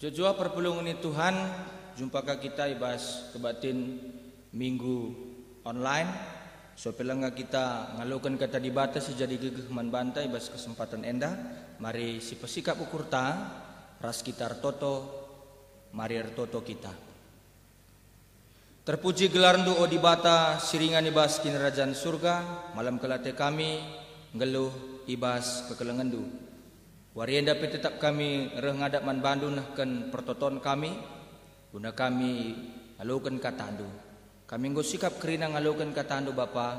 Jujur perpulungan ini Tuhan, jumpakah kita ibas kebatin minggu online. So pelangga kita ngalukan kata di batas sejadi gegeh man bantai ibas kesempatan enda. Mari si pesikap ukur ta, ras kita artoto, mari artoto kita. Terpuji gelar ndu o di bata siringan ibas kinerajan surga, malam kelate kami ngeluh ibas kekelengendu. Warienda pe tetap kami reh ngadap man bandu nahken pertoton kami, guna kami ngalukan katandu. Kami nggo sikap kerina ngalukan katandu Bapa,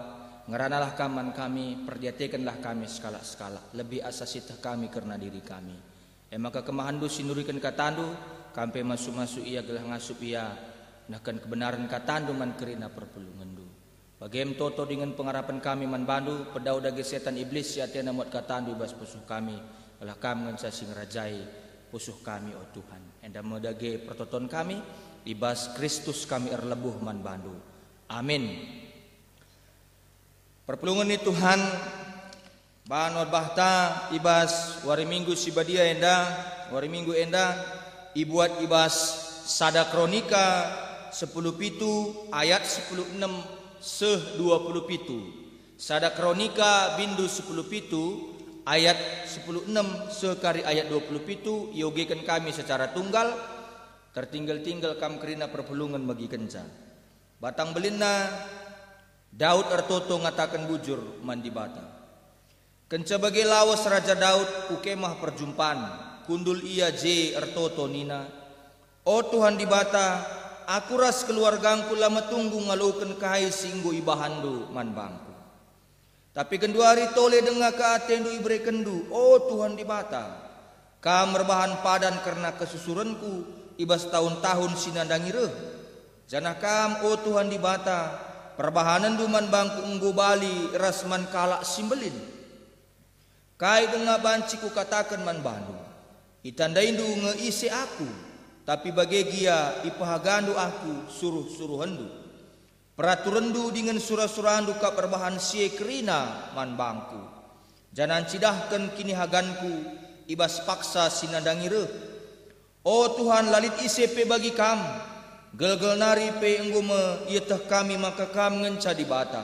ngeranalah kaman kami, perdiatekanlah kami skala-skala, lebih asasitah kami karena diri kami. Maka kemahandu sinurikan katandu, kampe masuk-masuk ia gelah ngasup ia, nahkan kebenaran katandu man kerina perpulungandu. Bagem toto dengan pengharapan kami man bandu, pedau dage setan iblis si atiana muat katandu bas pusuh kami. Olah kami ngansa sing rajai pusuh kami oh Tuhan. Enda modage pertoton kami, ibas Kristus kami erlebuh man bandu. Amin. Perpulungan ni Tuhan, banor bahta ibas wari minggu sibadia enda, wari minggu enda ibuat ibas sada kronika 10 pitu ayat 16 seh 20 pitu. Sada kronika bindu 10 pitu ayat 16 sekari ayat 20 pitu yogekan kami secara tunggal tertinggal-tinggal kam kerina perpulungan bagi kenca. Batang belinna Daud ertoto ngatakan bujur mandi bata. Kenca bagi lawas Raja Daud ukemah perjumpaan kundul ia je ertoto nina. O Tuhan di bata, aku ras keluargangku lama tunggu ngalukan kahai singgo ibahandu man bangku. Tapi kedua hari tole dengar ke atendu ibre kendu. Oh Tuhan di bata, kam merbahan padan karena kesusuranku ibas tahun-tahun sinandangi reh. Janah kam oh Tuhan di bata, perbahanan duman bangku enggo bali rasman kalak simbelin. Kai dengar banciku katakan man bandu, itandaindu ngeisi aku, tapi bagegia ipahagandu aku suruh-suruhandu. Peraturandu dengan surah-surahandu ka perbahan sie kerina man bangku. Janan cidahkan kini haganku ibas paksa sinandangi reh. Oh Tuhan lalit ise pe bagi kam, gel-gel nari pe enggume ietah kami maka kam ngenca di bata.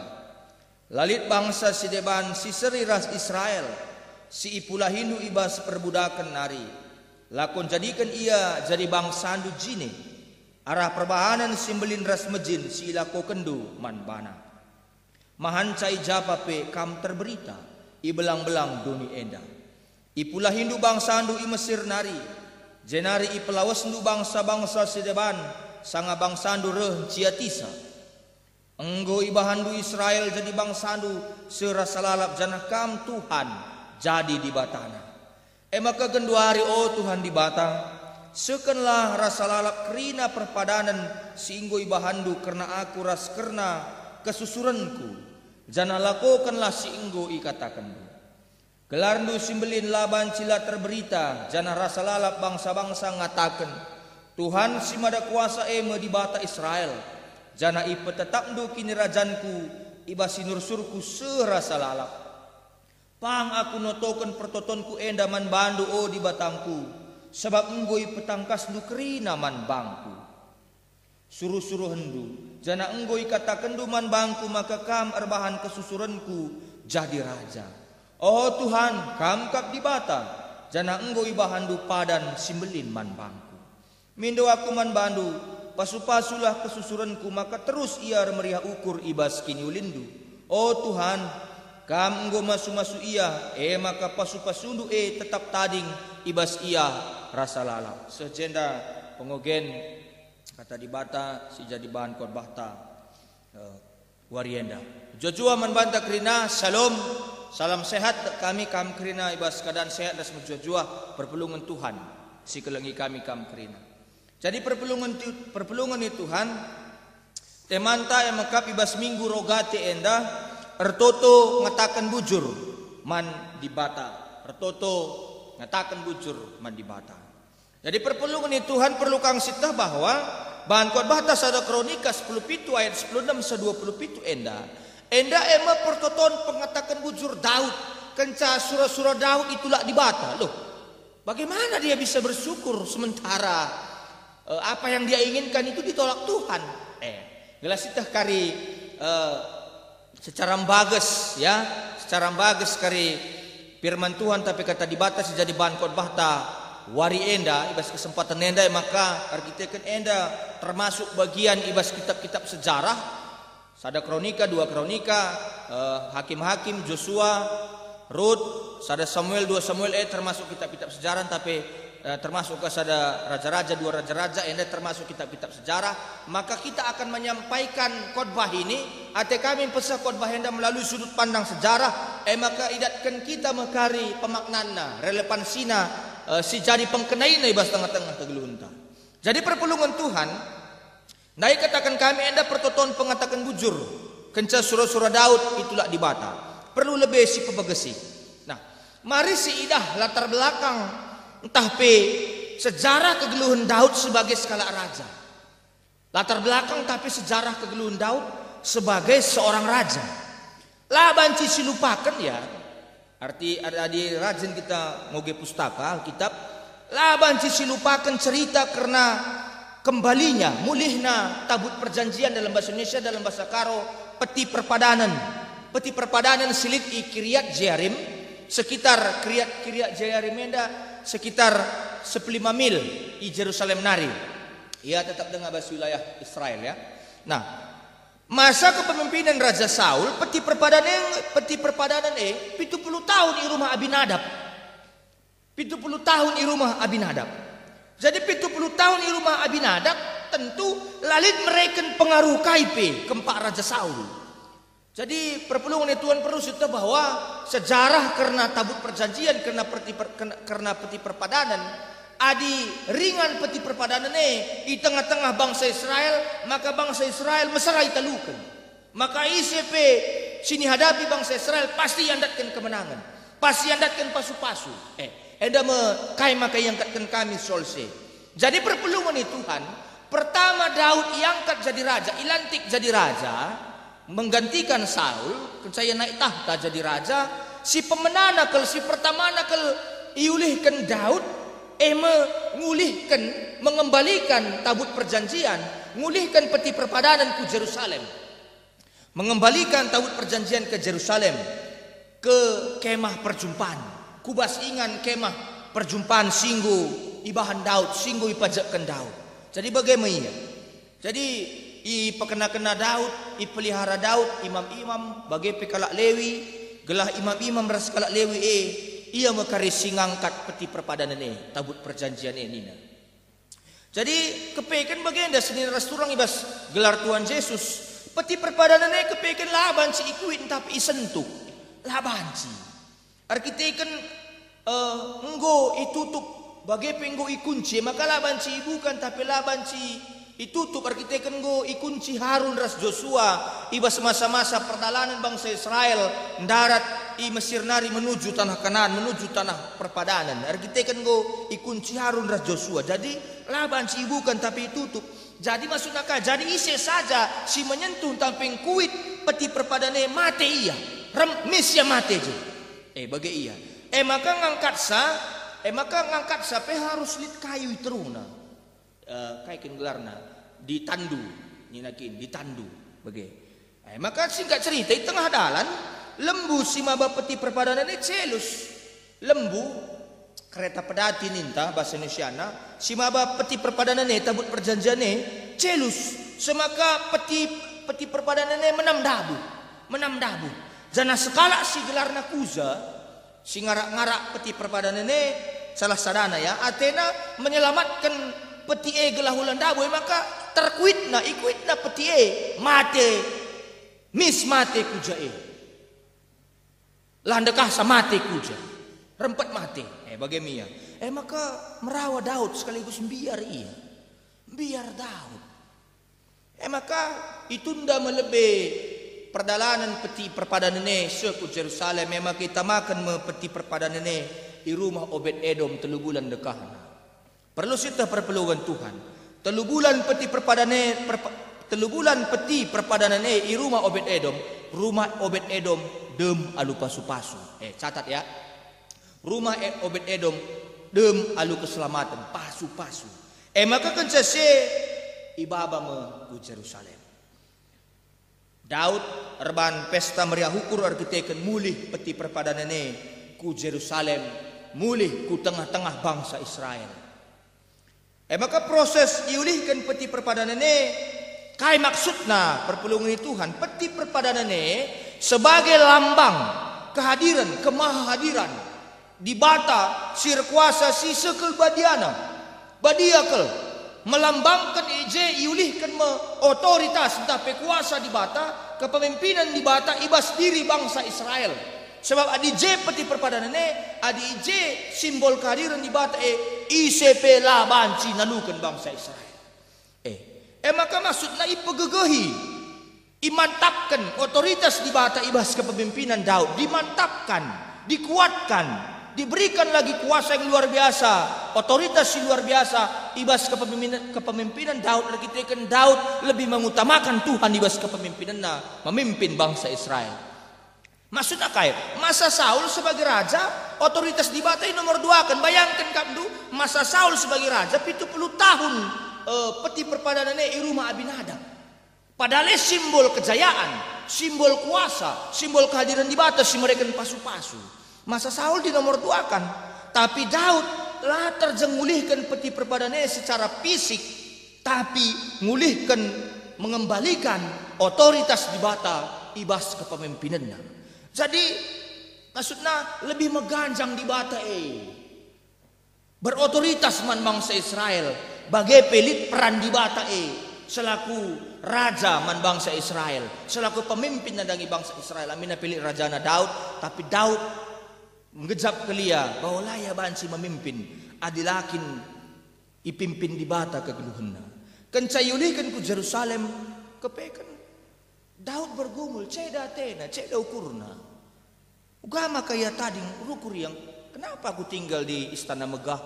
Lalit bangsa si deban si seri ras Israel, si ipulah Hindu ibas perbudakan nari. Lakon jadikan ia jadi bangsandu jine. Arah perbahanan simbelin ras mejin si ilako kendu man bana. Mahancai japa pe kam terberita ibelang-belang duni enda. Ipulah Hindu bangsandu i Mesir nari. Jenari i pelawasndu bangsa-bangsa sedeban sanga bangsandu reh ciatisa. Enggo ibahandu Israel jadi bangsandu serasa lalap janah kam Tuhan jadi di batana. Maka kendua hari oh Tuhan di bata, sekenlah rasa lalap kerina perpadanan singgo ibahandu karena aku ras kerna kesusuranku. Jana lakokanlah singgo ikatakandu. Gelarndu simbelin laban cila terberita. Jana rasa lalap bangsa-bangsa ngatakan, Tuhan si mada kuasa eme di bata Israel. Jana ipe tetapdu kini rajanku ibasi nursurku serasa lalap. Pang aku notokan pertotonku endaman bandu oh di batangku. Sebab enggoi petangkas du kerina man bangku. Suruh-suruh hendu, jana enggoi katakan du man bangku maka kam erbahan kesusuranku jadi raja. Oh Tuhan, kam kap di bata, jana enggoi bahan du padan simbelin man bangku. Mindo aku man bandu, pasu-pasulah kesusuranku maka terus ia meriah ukur ibas kini ulindu. Oh Tuhan, kam enggo masu-masu ia, maka pasu-pasundu tetap tading ibas ia rasa lalap. Sejenda pengogen kata di bata si jadi bahan khotbah ta warienda. Jojua man banta kerina salam salam sehat kami kam kerina ibas keadaan sehat das jojua perpulungan Tuhan si kelengi kami kam kerina. Jadi perpulungan ni Tuhan temanta yang mengkap ibas minggu rogate enda ertoto ngatakan bujur man di bata. Ertoto ngatakan bujur man di bata. Jadi perpulungan ini Tuhan perlu kang sitah bahwa bahan khotbah ta sada kronika 10 pitu ayat 16 se 20 pitu enda ema pertoton pengatakan bujur Daud kenca surah-surah Daud itulah di bata loh. Bagaimana dia bisa bersyukur sementara apa yang dia inginkan itu ditolak Tuhan? Gelas itu kari secara bagus ya, secara bagus kari firman Tuhan tapi kata dibatasi jadi bahan khotbah ta wari enda ibas kesempatan enda maka arkitekkan enda termasuk bagian ibas kitab-kitab sejarah, sada kronika, dua kronika, hakim-hakim, Joshua, Rut, sada Samuel, dua Samuel termasuk kitab-kitab sejarah tapi termasuk ke sada raja-raja, dua raja-raja, enda termasuk kitab-kitab sejarah. Maka kita akan menyampaikan khotbah ini ate kami pesa khotbah enda melalui sudut pandang sejarah maka idatkan kita mekari pemaknana relevansina si jadi pengkenai ibas tengah-tengah tegeluhunta. Jadi perpulungan Tuhan naik katakan kami enda pertoton pengatakan bujur kenca surah-surah Daud itulah dibata perlu lebih si pebegesi. Nah mari si idah latar belakang entah pe sejarah kegeluhan Daud sebagai skala raja, latar belakang tapi sejarah kegeluhan Daud sebagai seorang raja. Lah banci silupakan ya, arti ada di rajin kita ngoge pustaka Alkitab. Lah banci silupakan cerita karena kembalinya mulihna tabut perjanjian dalam bahasa Indonesia, dalam bahasa Karo peti perpadanan. Peti perpadanan silit i Kiryat Jearim sekitar Kiryat Jearim enda sekitar 15 mil di Yerusalem nari. Ia tetap dengan bahasa wilayah Israel ya. Nah, masa kepemimpinan Raja Saul peti perpadanan 70 tahun di rumah Abinadab. 70 tahun di rumah Abinadab. Jadi 70 tahun di rumah Abinadab tentu lalit mereka pengaruh KIP keempat Raja Saul. Jadi perpulungan Tuhan perlu kita bahwa sejarah karena tabut perjanjian karena peti perpadanan adi ringan peti perpadanan di tengah-tengah bangsa Israel, maka bangsa Israel meserai talukan. Maka ICP sini hadapi bangsa Israel pasti yandatkan kemenangan, pasti yandatkan pasu-pasu. Enda kai maka yangkatkan kami solse. Jadi perpulungan Tuhan pertama Daud iangkat jadi raja, ilantik jadi raja. Menggantikan Saul, saya naik tahta jadi raja. Si pemenana kel, si pertama kel iulihkan Daud, mengulihkan, mengembalikan tabut perjanjian, ngulihkan peti perpadanan ke Jerusalem, mengembalikan tabut perjanjian ke Jerusalem, ke kemah perjumpaan, kubas ingan kemah perjumpaan singgu ibahan Daud, singgu ipajakkan Daud. Jadi bagaimana? Jadi i pekena-kena Daud, i pelihara Daud, imam-imam bagi pekalak Lewi, gelah imam-imam ras kalak Lewi ia mekari singangkat peti perpadanan tabut perjanjian nina. Jadi kepekan bagian dah seni ras turang ibas gelar Tuhan Yesus, peti perpadanan kepekan laban si ikuin tapi isentuk. Laban si. Arkiteken enggo itutup bagi penggo ikunci, maka laban si bukan tapi laban si itutup arkiteken go ikunci Harun ras Joshua ibas masa-masa perjalanan bangsa Israel darat i Mesir nari menuju tanah Kanaan, menuju tanah perpadanan. Arkiteken go ikunci Harun ras Joshua. Jadi laban si bukan tapi tutup. Jadi maksudnya jadi isi saja si menyentuh tamping kuit peti perpadanan mate iya. Misya mate je. Bagi iya. Maka ngangkat sa pe harus lit kayu teruna. Kaikin gelarna ditandu ninakin ditandu bagai maka singkat cerita di tengah dalan lembu si maba peti perpadanan celus lembu kereta pedati ninta bahasa Indonesiana si maba peti perpadanan tabut perjanjian celus semaka peti perpadanan menam dabu jana sekala si gelarna kuza si ngarak-ngarak peti perpadanan salah sadana ya Athena menyelamatkan peti gelah hulan dabu maka terkuitna ikuitna peti mate kuja landekah sa mate kuja rempet mate bagaimana maka merawa Daud sekaligus biar Daud maka itunda melebih perdalanan peti perpadanan seku Jerusalem memang kita makan peti perpadanan di rumah Obed Edom 3 bulan dekahna. Perlu kita perpelungan Tuhan. 3 bulan peti perpadanan i rumah Obed Edom. Rumah Obed Edom dem alu pasu-pasu. Catat ya. Rumah Obed Edom dem alu keselamatan pasu-pasu. Maka kenca se ibaba me ku Jerusalem. Daud erban pesta meriah hukur arkiteken mulih peti perpadanane ku Jerusalem, mulih ku tengah-tengah bangsa Israel. Maka proses iulihkan peti perpadanane kai maksudna perpulungan Tuhan peti perpadanane sebagai lambang kehadiran, kemahadiran di bata sir kuasa si sekel badiakel melambangkan ije iulihkan me otoritas tapi kuasa di bata kepemimpinan di bata ibas diri bangsa Israel. Sebab adi je peti perpadanane adi je simbol kehadiran di bata ICP lah banci nalukan bangsa Israel. Maka maksudnya ipegegehi imantapkan otoritas di bata ibas kepemimpinan Daud, dimantapkan, dikuatkan, diberikan lagi kuasa yang luar biasa, otoritas yang luar biasa ibas kepemimpinan Daud. Arkiteken Daud lebih mengutamakan Tuhan ibas kepemimpinannya memimpin bangsa Israel. Maksudnya kayak masa Saul sebagai raja, otoritas di bata nomor 2 kan. Bayangkan kamdu masa Saul sebagai raja 70 tahun peti perpadanane di rumah Abinadab. Padahal simbol kejayaan, simbol kuasa, simbol kehadiran di bata si mereka pasu-pasu. Masa Saul di nomor 2 kan. Tapi Daud lah terjengulihkan peti perpadanane secara fisik, tapi ngulihkan mengembalikan otoritas di bata ibas kepemimpinannya. Jadi maksudnya lebih meganjang di bata berotoritas man bangsa Israel bagai pelit peran di bata selaku raja man bangsa Israel, selaku pemimpin nadangi bangsa Israel. Amina pelit rajana Daud, tapi Daud menggejap kelia bahwa laya bansi memimpin adilakin ipimpin di bata kegeluhunna. Kencayulihkan ku Jerusalem kepekan Daud bergumul ceda tena ceda ukurna. Ugama kaya tadi rukur yang kenapa aku tinggal di istana megah,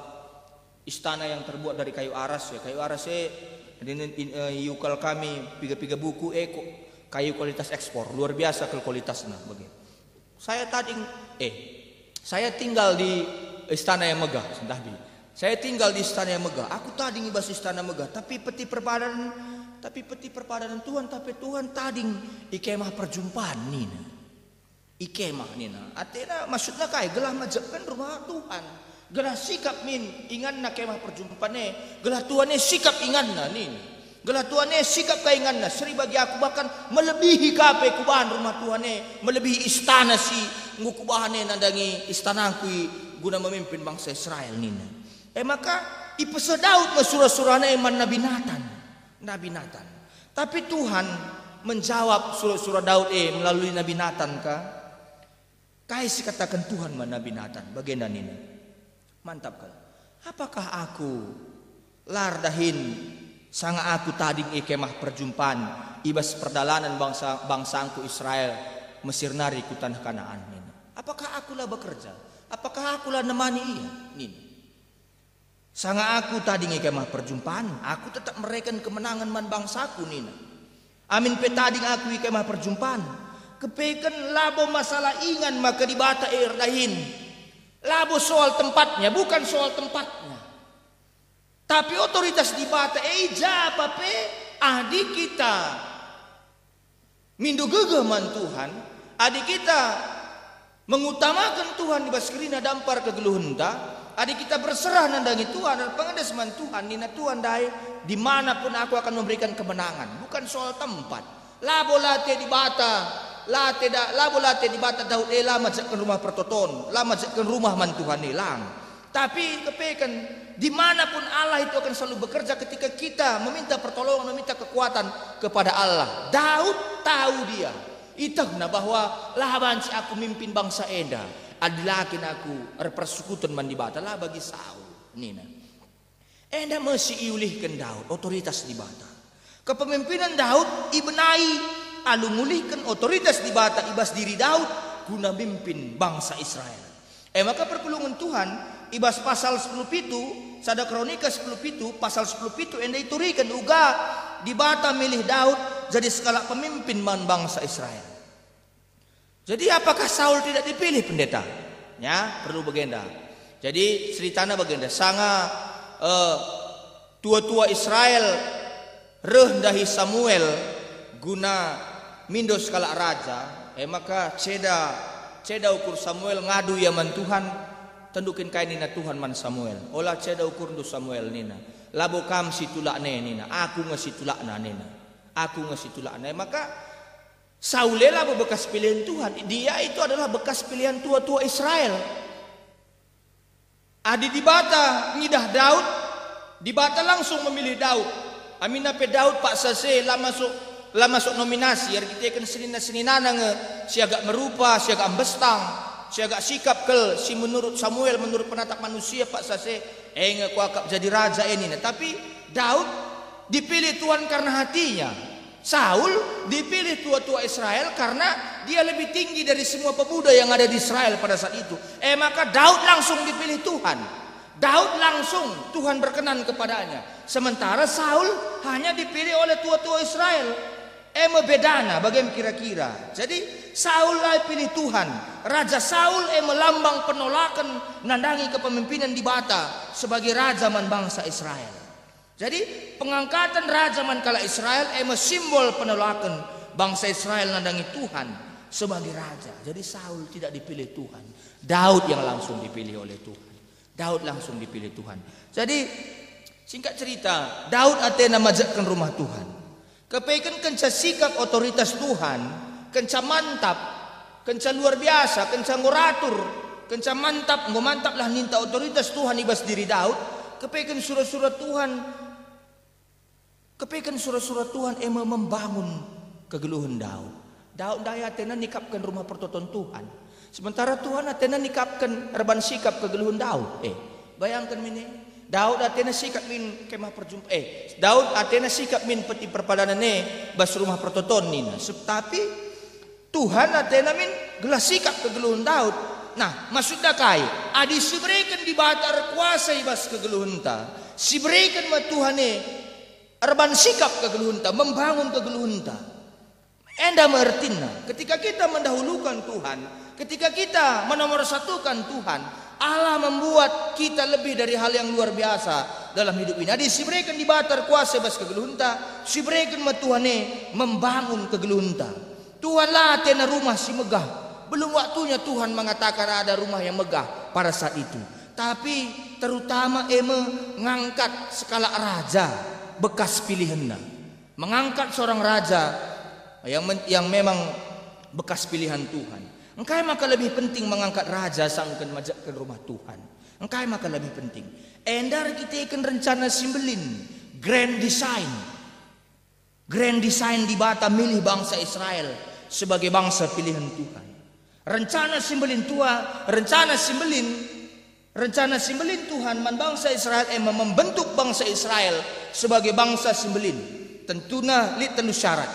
istana yang terbuat dari kayu aras ya. Kayu aras yukal kami piga-piga buku kayu kualitas ekspor luar biasa kualitasnya begitu. Saya tinggal di istana yang megah sentahbi. Saya tinggal di istana yang megah. Aku tadi ngibas istana megah tapi peti perpadanan Tuhan, tapi Tuhan tading ikemah perjumpaan nina. Ikemah nina. Artinya maksudnya kayak gelah majapkan rumah Tuhan. Gelah sikap min ingan na kemah perjumpaan gelah Tuhan sikap ingan na nina. Gelah Tuhan sikap kaingan na seri bagi aku bahkan melebihi kape kubahan rumah Tuhan melebihi istana si ngukubahan nandangi istanaku guna memimpin bangsa Israel nina. Maka ipesa Daud surah-surahna eman Nabi Nathan. Tapi Tuhan menjawab surah Daud melalui Nabi Nathan kah? Kaisi katakan Tuhan man Nabi Nathan bagaimana ini? Mantap kan? Apakah aku lardahin sanga aku tadi ikemah perjumpaan ibas perdalanan bangsaku Israel Mesir nari ku tanah Kanaan ini? Apakah akulah bekerja? Apakah akulah nemani ia? Ini. Sanga aku tadi ngikemah perjumpaan, aku tetap mereken kemenangan man bangsaku nina. Amin petading aku ngikemah perjumpaan. Kepeken labo masalah ingan maka dibata dahin. Labo soal tempatnya, bukan soal tempatnya. Tapi otoritas dibata japa pe adik kita. Mindu gegeman Tuhan, adik kita mengutamakan Tuhan di baskerina dampar kegeluhunta. Adik kita berserah nandangi Tuhan dan pengadasman Tuhan nina Tuhan dai dimanapun aku akan memberikan kemenangan, bukan soal tempat. Labo late di bata, labo late di bata Daud lama jakkan rumah pertoton, lama jakkan rumah man Tuhan lang. Tapi kepekan dimanapun Allah itu akan selalu bekerja ketika kita meminta pertolongan, meminta kekuatan kepada Allah. Daud tahu dia, itahna bahwa lahaban si aku mimpin bangsa eda. Adilakin aku persekutuan mandi bata lah bagi Saul nina. Enda masih iulihkan Daud otoritas di bata. Kepemimpinan Daud ibenai alu ngulihkan otoritas di bata ibas diri Daud guna mimpin bangsa Israel. Maka perpulungan Tuhan ibas pasal 10 sada kronika 10 pasal 10 enda iturikan uga di bata milih Daud jadi skala pemimpin man bangsa Israel. Jadi apakah Saul tidak dipilih pendeta? Ya, perlu begenda. Jadi ceritanya baginda sanga tua-tua Israel rendahi Samuel guna mindos kalak raja. Maka ceda ukur Samuel ngadu yaman Tuhan tendukin kain nina Tuhan man Samuel. Olah ceda ukur ndu Samuel nina. Labo kam situlakne nina. Aku ngasitulakna nina. Aku ngasitulakna. Maka Saul lah bekas pilihan Tuhan. Dia itu adalah bekas pilihan tua-tua Israel. Adi di Bata ngidah Daud, di Bata langsung memilih Daud. Amin apa Daud Pak Sase lah masuk nominasi. Yang kita kan senina nge si agak merupa, si agak ambestang, si agak sikap kel, si menurut Samuel menurut penatap manusia Pak Sase ngaku akap jadi raja ini. Tapi Daud dipilih Tuhan karena hatinya. Saul dipilih tua-tua Israel karena dia lebih tinggi dari semua pemuda yang ada di Israel pada saat itu. Maka Daud langsung dipilih Tuhan. Daud langsung Tuhan berkenan kepadanya. Sementara Saul hanya dipilih oleh tua-tua Israel. Bedana bagaimana kira-kira. Jadi Saul lah pilih Tuhan. Raja Saul melambang penolakan nandangi kepemimpinan di Bata sebagai raja man bangsa Israel. Jadi pengangkatan raja mankala Israel simbol penolakan bangsa Israel nandangi Tuhan sebagai raja. Jadi Saul tidak dipilih Tuhan. Daud yang langsung dipilih oleh Tuhan. Daud langsung dipilih Tuhan. Jadi singkat cerita, Daud atena majakkan rumah Tuhan. Kepaikan kenca sikap otoritas Tuhan, kenca mantap, kenca luar biasa, kenca nguratur, kenca mantap lah ninta otoritas Tuhan ibas diri Daud. Kepaikan surat-surat Tuhan membangun kegeluhan Daud. Daud daya atena nikapkan rumah pertoton Tuhan. Sementara Tuhan atena nikapkan erban sikap kegeluhan Daud. Bayangkan ini. Daud atena sikap min kemah perjumpa. Daud atena sikap min peti perpadanan bas rumah pertoton nina. Tapi Tuhan atena min gelas sikap kegeluhan Daud. Nah, maksudnya kai adi siberikan di batar kuasa ibas kegeluhan ta. Siberikan ma Tuhan erban sikap kegeluhan ta, membangun kegeluhan ta. Enda mengertina, ketika kita mendahulukan Tuhan, ketika kita menomorsatukan Tuhan, Allah membuat kita lebih dari hal yang luar biasa dalam hidup ini. Adi siberikan di batar kuasa ibas kegeluhan ta, siberikan ma Tuhan membangun kegeluhan ta. Tuhan lah tena rumah si megah. Belum waktunya Tuhan mengatakan ada rumah yang megah pada saat itu. Tapi terutama mengangkat skala raja bekas pilihannya. Mengangkat seorang raja yang memang bekas pilihan Tuhan. Engkai maka lebih penting mengangkat raja sangkan majakkan rumah Tuhan. Engkai maka lebih penting. Endar kita ikan rencana simbelin grand design. Grand design di Bata milih bangsa Israel sebagai bangsa pilihan Tuhan. Rencana simbelin Tuhan man bangsa Israel membentuk bangsa Israel sebagai bangsa simbelin. Tentunya lit tentu syarat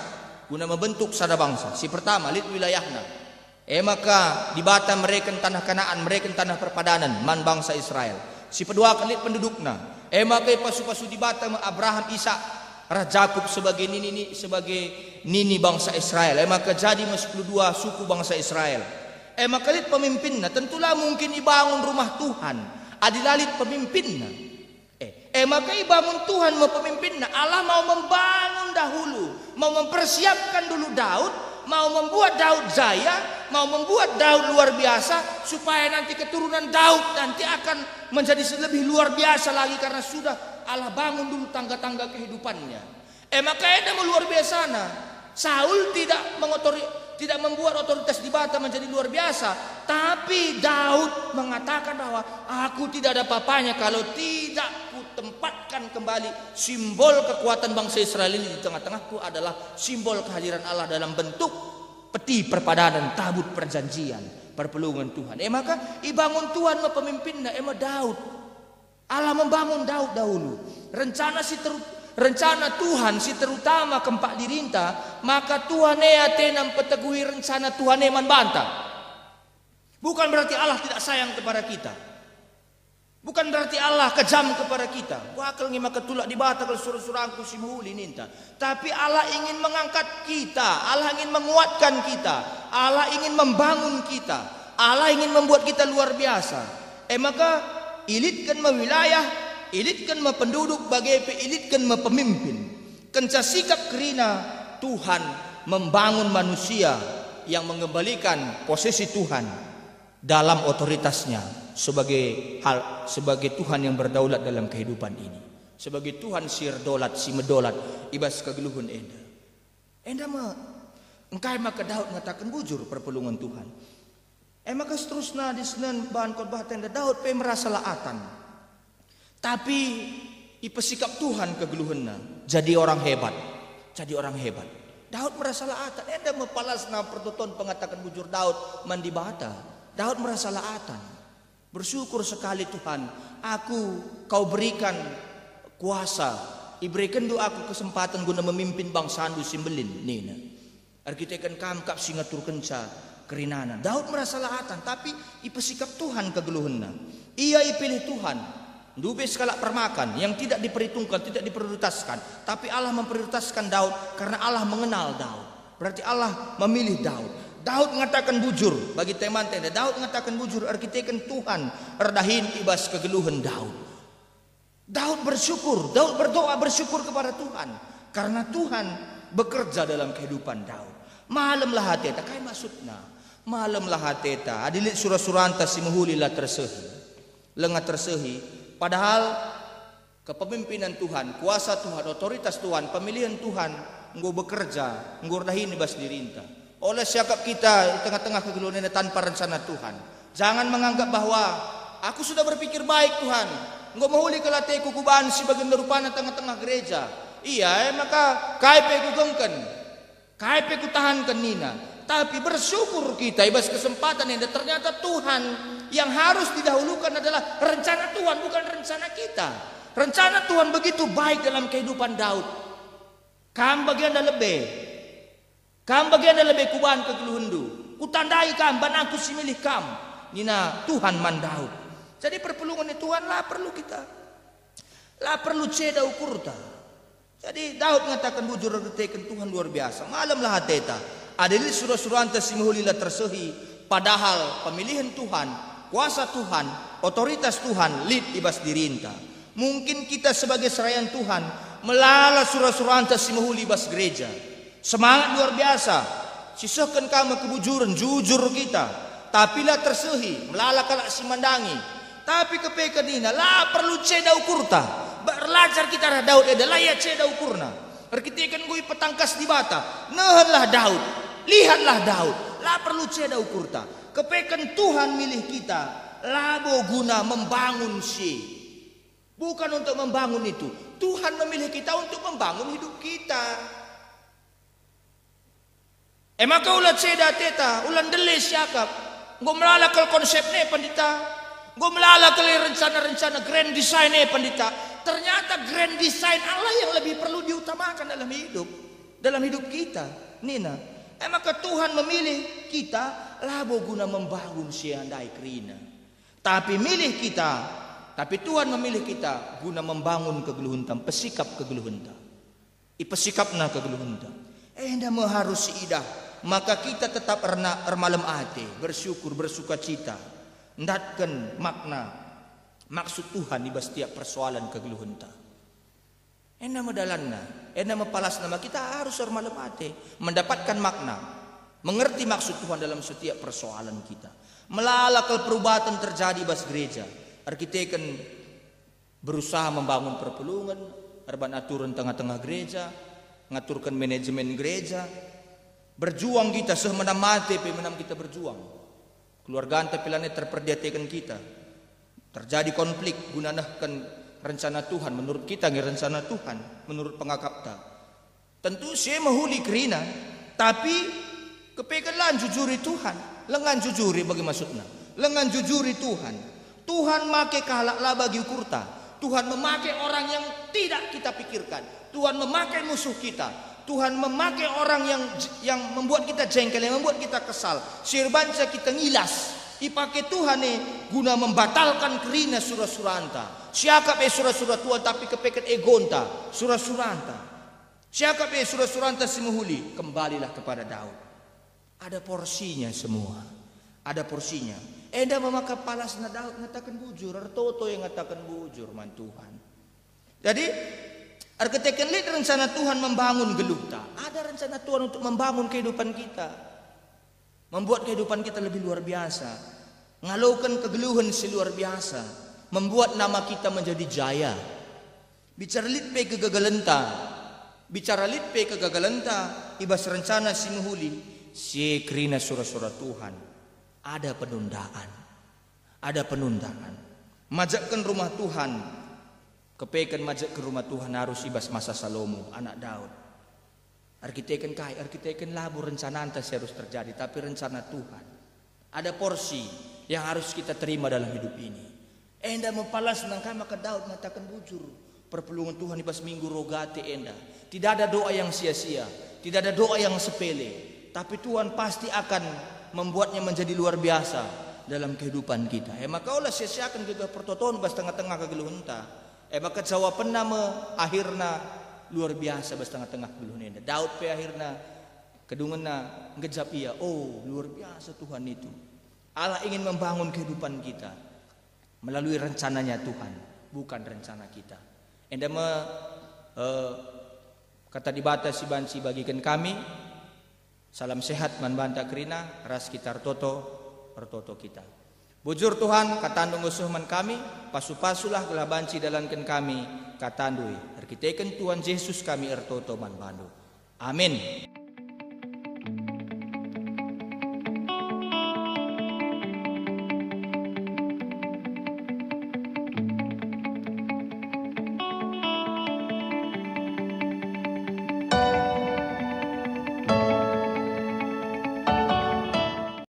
guna membentuk sada bangsa. Si pertama lit wilayahna. Maka di Bata mereka tanah Kanaan, mereka tanah perpadanan man bangsa Israel. Si kedua lit pendudukna. Maka pasu-pasu di Bata Abraham, Ishak, Jakub sebagai nini bangsa Israel. Maka jadi 12 suku bangsa Israel. Maka lit pemimpinna tentulah mungkin ibangun rumah Tuhan. Adilalit pemimpinna. Maka ibangun Tuhan mau pemimpinna. Allah mau membangun dahulu, mau mempersiapkan dulu Daud, mau membuat Daud jaya, mau membuat Daud luar biasa supaya nanti keturunan Daud nanti akan menjadi lebih luar biasa lagi karena sudah Allah bangun dulu tangga-tangga kehidupannya. Maka ada luar biasa. Saul tidak membuat otoritas di Bata menjadi luar biasa, tapi Daud mengatakan bahwa aku tidak ada apa-apanya kalau tidak kutempatkan kembali simbol kekuatan bangsa Israel ini di tengah-tengahku adalah simbol kehadiran Allah dalam bentuk peti perpadanan, tabut perjanjian, perpelungan Tuhan. Maka ibangun Tuhan pemimpinnya Daud. Allah membangun Daud dahulu. Rencana Tuhan si terutama keempat dirinta, maka Tuhan tenam peteguhi rencana Tuhan man bantah. Bukan berarti Allah tidak sayang kepada kita. Bukan berarti Allah kejam kepada kita. Wakil ngi maka tulak di Bata kalau surah-surahku si muhuli ninta. Tapi Allah ingin mengangkat kita, Allah ingin menguatkan kita, Allah ingin membangun kita, Allah ingin membuat kita luar biasa. Maka ilitkan wilayah, ilitkan penduduk bagai ilitkan pemimpin. Kenca sikap kerina Tuhan membangun manusia yang mengembalikan posisi Tuhan dalam otoritasnya sebagai Tuhan yang berdaulat dalam kehidupan ini. Sebagai Tuhan sir dolat si medolat ibas kegeluhun enda. Enda mah engkai maka Daud ngatakan bujur perpulungan Tuhan. Maka seterusnya di senen bahan khotbah tenda Daud pe merasa laatan. Tapi ipesikap Tuhan kegeluhunna jadi orang hebat. Jadi orang hebat. Daud merasa laatan. Enda mepalasna pertuton pengatakan bujur Daud mandi bata. Daud merasa laatan. Bersyukur sekali Tuhan, kau berikan kuasa, iberikan doaku kesempatan guna memimpin bangsa andu simbelin nina. Arkitekan kamkap singatur kenca kerinana. Daud merasa laatan, tapi ipesikap Tuhan kegeluhunna. Ia ipilih Tuhan. Dube skala permakan yang tidak diperhitungkan, tidak diprioritaskan, tapi Allah memprioritaskan Daud karena Allah mengenal Daud. Berarti Allah memilih Daud. Daud mengatakan bujur bagi teman tenda. Daud mengatakan bujur arkitekan Tuhan erdahin ibas kegeluhan Daud. Daud bersyukur, Daud berdoa bersyukur kepada Tuhan karena Tuhan bekerja dalam kehidupan Daud. Malam lah hateta, kai maksudna? Malam lah hateta, adilit surah-suranta si muhulilah tersehi. Lengah tersehi, padahal kepemimpinan Tuhan, kuasa Tuhan, otoritas Tuhan, pemilihan Tuhan, engkau bekerja, engkau dahin ibas dirinta. Oleh siakap kita di tengah-tengah kegeluhan ini tanpa rencana Tuhan. Jangan menganggap bahwa aku sudah berpikir baik Tuhan. Engkau mahuli kelateku kubaan si bagian rupana tengah-tengah gereja. Iya, maka kaipe ku gengken. Kaipe ku tahankan nina. Tapi bersyukur kita ibas kesempatan ini. Ternyata Tuhan yang harus didahulukan adalah rencana Tuhan, bukan rencana kita. Rencana Tuhan begitu baik dalam kehidupan Daud. Kam bagian dah lebih. Kam bagian dah lebih kubaan kegeluhendu. Kutandai kam, ban aku si milih kam. Nina Tuhan man Daud. Jadi perpulungan Tuhan lah perlu kita. Lah perlu ceda ukurta. Jadi Daud mengatakan bujur reteken Tuhan luar biasa. Malam lah hateta. Adili surah-surah anta si muhulilah tersehi. Padahal pemilihan Tuhan, kuasa Tuhan, otoritas Tuhan lid ibas dirinta. Mungkin kita sebagai serayan Tuhan melala surah-surah anta si muhuli ibas gereja. Semangat luar biasa. Sisahkan kamu kebujuran, jujur kita. Tapi lah tersehi, melala kalak si mandangi. Tapi kepekan dina, lah perlu ceda ukurta. Berlajar kita dah Daud adalah ya ceda ukurna. Arkitekan gue petangkas di bata. Nehanlah Daud, lihatlah Daud. Lah perlu ceda ukurta. Kepekan Tuhan milih kita. Labo guna membangun si. Bukan untuk membangun itu. Tuhan memilih kita untuk membangun hidup kita. Maka ulah ceda teta, ulah deles siakap. Nggo melala ke konsepnya pandita. Nggo melala ke rencana-rencana grand design pandita. Ternyata grand design Allah yang lebih perlu diutamakan dalam hidup kita. Nina, maka Tuhan memilih kita labo guna membangun siandai kerina. Tapi Tuhan memilih kita guna membangun kegeluhuntam, pesikap kegeluhuntam. Ipesikapna kegeluhuntam. Enda mengharusi idah. Maka kita tetap ermalem ate, bersyukur, bersuka cita. Ndatkan makna, maksud Tuhan di setiap persoalan kegeluhunta. Ena medalanna, ena mepalas nama kita harus ermalem ate, mendapatkan makna, mengerti maksud Tuhan dalam setiap persoalan kita. Melalakal perubahan terjadi bas gereja. Arkitekan berusaha membangun perpulungan, erban aturan tengah-tengah gereja, ngaturkan manajemen gereja. Berjuang kita semenam mati, pemenam kita berjuang. Keluarga anta pilane terperdiatekan kita. Terjadi konflik gunanahkan rencana Tuhan menurut kita rencana Tuhan menurut pengakapta. Tentu saya mahuli kerina, tapi kepekanlah jujuri Tuhan. Lengan jujuri bagi maksudnya. Lengan jujuri Tuhan. Tuhan make kahalaklah bagi ukurta. Tuhan memakai orang yang tidak kita pikirkan. Tuhan memakai musuh kita. Tuhan memakai orang yang membuat kita jengkel, yang membuat kita kesal. Sirbanca kita ngilas. Ipakai Tuhan guna membatalkan kerina surah-surah anta. Siakap surah-surah Tuhan tapi kepeket egonta surah-surah anta. Siakap surah-surah anta semuhuli. Kembalilah kepada Daud. Ada porsinya semua. Ada porsinya. Enda memaka palas na Daud ngatakan bujur, artoto yang ngatakan bujur man Tuhan. Jadi arkiteken lihat rencana Tuhan membangun geluta. Ada rencana Tuhan untuk membangun kehidupan kita, membuat kehidupan kita lebih luar biasa, ngalaukan kegeluhan seluar biasa, membuat nama kita menjadi jaya. Bicara litpe kegagalanta, bicara litpe kegagalanta, ibas rencana si muhuli, si krina surah-surah Tuhan. Ada penundaan, ada penundaan. Majakkan rumah Tuhan, kepekan majak ke rumah Tuhan harus ibas masa Salomo, anak Daud. Arkiteken kai, arkiteken labu rencana antas harus terjadi, tapi rencana Tuhan. Ada porsi yang harus kita terima dalam hidup ini. Enda mempalas nangkai maka Daud mengatakan bujur. Perpelungan Tuhan ibas minggu rogate enda. Tidak ada doa yang sia-sia, tidak ada doa yang sepele, tapi Tuhan pasti akan membuatnya menjadi luar biasa dalam kehidupan kita. Maka olah sia-siakan kita pertoton bas tengah-tengah kegeluhunta. Maka jawaban nama akhirna luar biasa bas tengah-tengah kegeluhunta. Daud pe akhirna kedungena ngejap ia. Oh, luar biasa Tuhan itu. Allah ingin membangun kehidupan kita melalui rencananya Tuhan, bukan rencana kita. Enda kata dibatasi banci bagikan kami. Salam sehat man banta kerina ras kita ertoto kita. Bujur Tuhan katandung usuh man kami, pasu-pasulah gelah banci dalankan kami katandui. Arkiteken Tuhan Yesus kami ertoto man bandu. Amin.